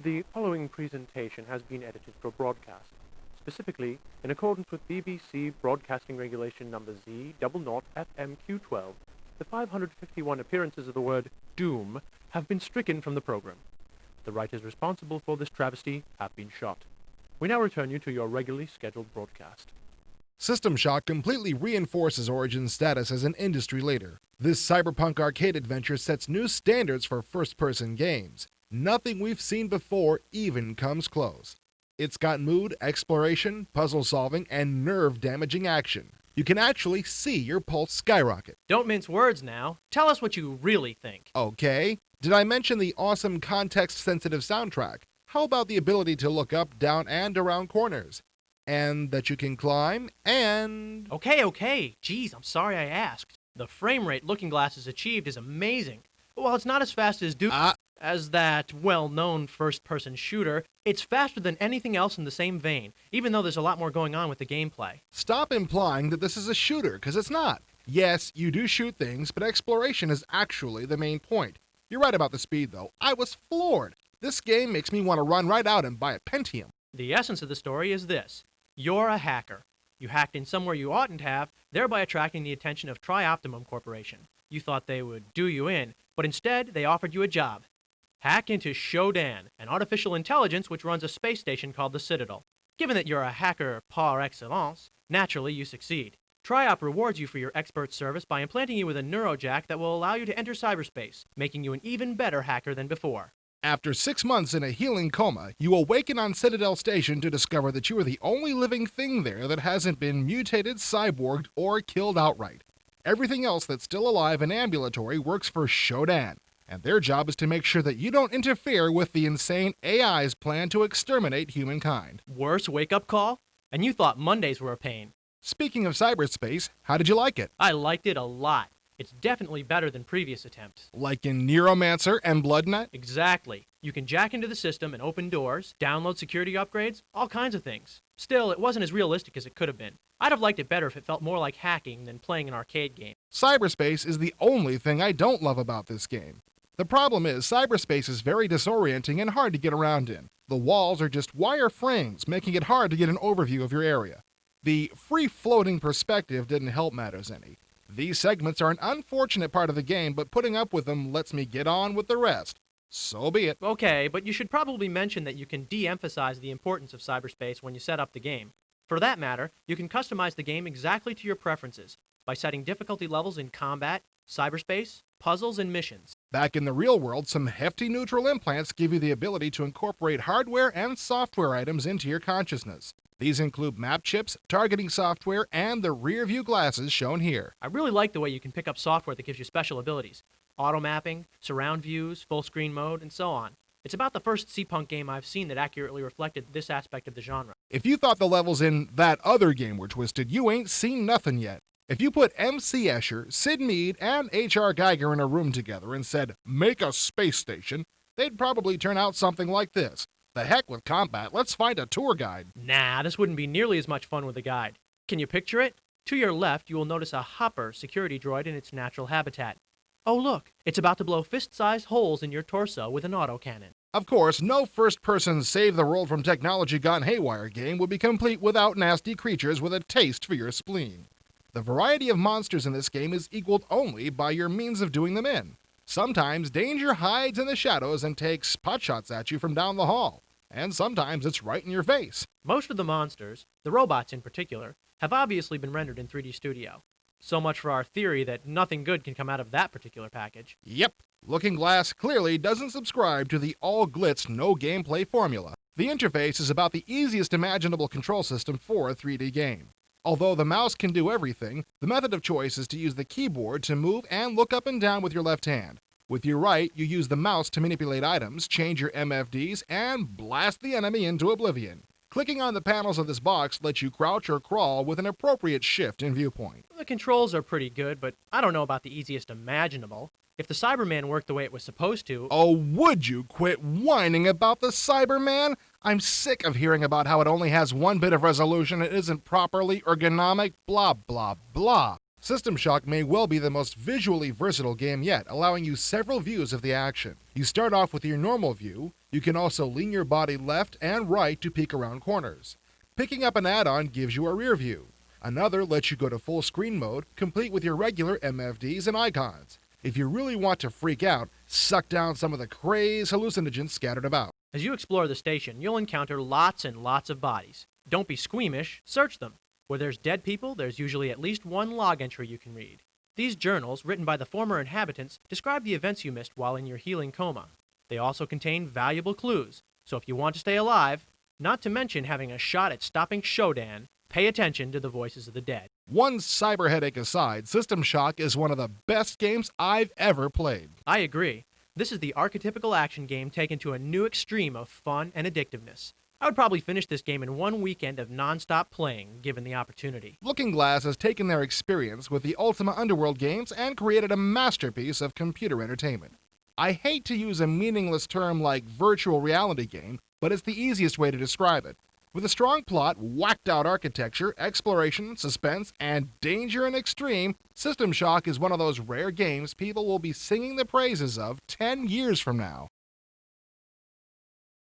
The following presentation has been edited for broadcast, specifically in accordance with BBC Broadcasting Regulation number Z00FMQ12. The 551 appearances of the word doom have been stricken from the program. The writers responsible for this travesty have been shot. We now return you to your regularly scheduled broadcast. System Shock completely reinforces Origin's status as an industry leader. This cyberpunk arcade adventure sets new standards for first-person games. Nothing we've seen before even comes close. It's got mood, exploration, puzzle-solving, and nerve-damaging action. You can actually see your pulse skyrocket. Don't mince words now. Tell us what you really think. Okay. Did I mention the awesome context-sensitive soundtrack? How about the ability to look up, down, and around corners? And that you can climb, and... Okay. Geez, I'm sorry I asked. The frame rate Looking Glass has achieved is amazing. While it's not as fast as as that well-known first-person shooter, it's faster than anything else in the same vein, even though there's a lot more going on with the gameplay. Stop implying that this is a shooter, because it's not. Yes, you do shoot things, but exploration is actually the main point. You're right about the speed, though. I was floored. This game makes me want to run right out and buy a Pentium. The essence of the story is this. You're a hacker. You hacked in somewhere you oughtn't have, thereby attracting the attention of Tri-Optimum Corporation. You thought they would do you in, but instead they offered you a job. Hack into Shodan, an artificial intelligence which runs a space station called the Citadel. Given that you're a hacker par excellence, naturally you succeed. Tri-Op rewards you for your expert service by implanting you with a neurojack that will allow you to enter cyberspace, making you an even better hacker than before. After 6 months in a healing coma, you awaken on Citadel Station to discover that you are the only living thing there that hasn't been mutated, cyborged, or killed outright. Everything else that's still alive and ambulatory works for Shodan, and their job is to make sure that you don't interfere with the insane AI's plan to exterminate humankind. Worse wake-up call? And you thought Mondays were a pain. Speaking of cyberspace, how did you like it? I liked it a lot. It's definitely better than previous attempts. Like in Neuromancer and BloodNet? Exactly. You can jack into the system and open doors, download security upgrades, all kinds of things. Still, it wasn't as realistic as it could have been. I'd have liked it better if it felt more like hacking than playing an arcade game. Cyberspace is the only thing I don't love about this game. The problem is, cyberspace is very disorienting and hard to get around in. The walls are just wire frames, making it hard to get an overview of your area. The free-floating perspective didn't help matters any. These segments are an unfortunate part of the game, but putting up with them lets me get on with the rest. So be it. Okay, but you should probably mention that you can de-emphasize the importance of cyberspace when you set up the game. For that matter, you can customize the game exactly to your preferences by setting difficulty levels in combat, cyberspace, puzzles, and missions. Back in the real world, some hefty neutral implants give you the ability to incorporate hardware and software items into your consciousness. These include map chips, targeting software, and the rear view glasses shown here. I really like the way you can pick up software that gives you special abilities. Auto mapping, surround views, full screen mode, and so on. It's about the first C-Punk game I've seen that accurately reflected this aspect of the genre. If you thought the levels in that other game were twisted, you ain't seen nothing yet. If you put MC Escher, Sid Mead, and H.R. Geiger in a room together and said, "Make a space station," they'd probably turn out something like this. The heck with combat, let's find a tour guide. Nah, this wouldn't be nearly as much fun with a guide. Can you picture it? To your left, you will notice a Hopper security droid in its natural habitat. Oh look, it's about to blow fist-sized holes in your torso with an autocannon. Of course, no first-person Save the World from Technology Gone Haywire game would be complete without nasty creatures with a taste for your spleen. The variety of monsters in this game is equaled only by your means of doing them in. Sometimes danger hides in the shadows and takes potshots at you from down the hall. And sometimes it's right in your face. Most of the monsters, the robots in particular, have obviously been rendered in 3D Studio. So much for our theory that nothing good can come out of that particular package. Yep, Looking Glass clearly doesn't subscribe to the all-glitz, no-gameplay formula. The interface is about the easiest imaginable control system for a 3D game. Although the mouse can do everything, the method of choice is to use the keyboard to move and look up and down with your left hand. With your right, you use the mouse to manipulate items, change your MFDs, and blast the enemy into oblivion. Clicking on the panels of this box lets you crouch or crawl with an appropriate shift in viewpoint. The controls are pretty good, but I don't know about the easiest imaginable. If the Cyberman worked the way it was supposed to... Oh, would you quit whining about the Cyberman? I'm sick of hearing about how it only has one bit of resolution and isn't properly ergonomic, blah, blah, blah. System Shock may well be the most visually versatile game yet, allowing you several views of the action. You start off with your normal view, You can also lean your body left and right to peek around corners. Picking up an add-on gives you a rear view. Another lets you go to full screen mode, complete with your regular MFDs and icons. If you really want to freak out, suck down some of the crazy hallucinogens scattered about. As you explore the station, you'll encounter lots and lots of bodies. Don't be squeamish, search them. Where there's dead people, there's usually at least one log entry you can read. These journals, written by the former inhabitants, describe the events you missed while in your healing coma. They also contain valuable clues, so if you want to stay alive, not to mention having a shot at stopping Shodan, pay attention to the voices of the dead. One cyber headache aside, System Shock is one of the best games I've ever played. I agree. This is the archetypical action game taken to a new extreme of fun and addictiveness. I would probably finish this game in one weekend of non-stop playing, given the opportunity. Looking Glass has taken their experience with the Ultima Underworld games and created a masterpiece of computer entertainment. I hate to use a meaningless term like virtual reality game, but it's the easiest way to describe it. With a strong plot, whacked-out architecture, exploration, suspense, and danger and extreme, System Shock is one of those rare games people will be singing the praises of 10 years from now.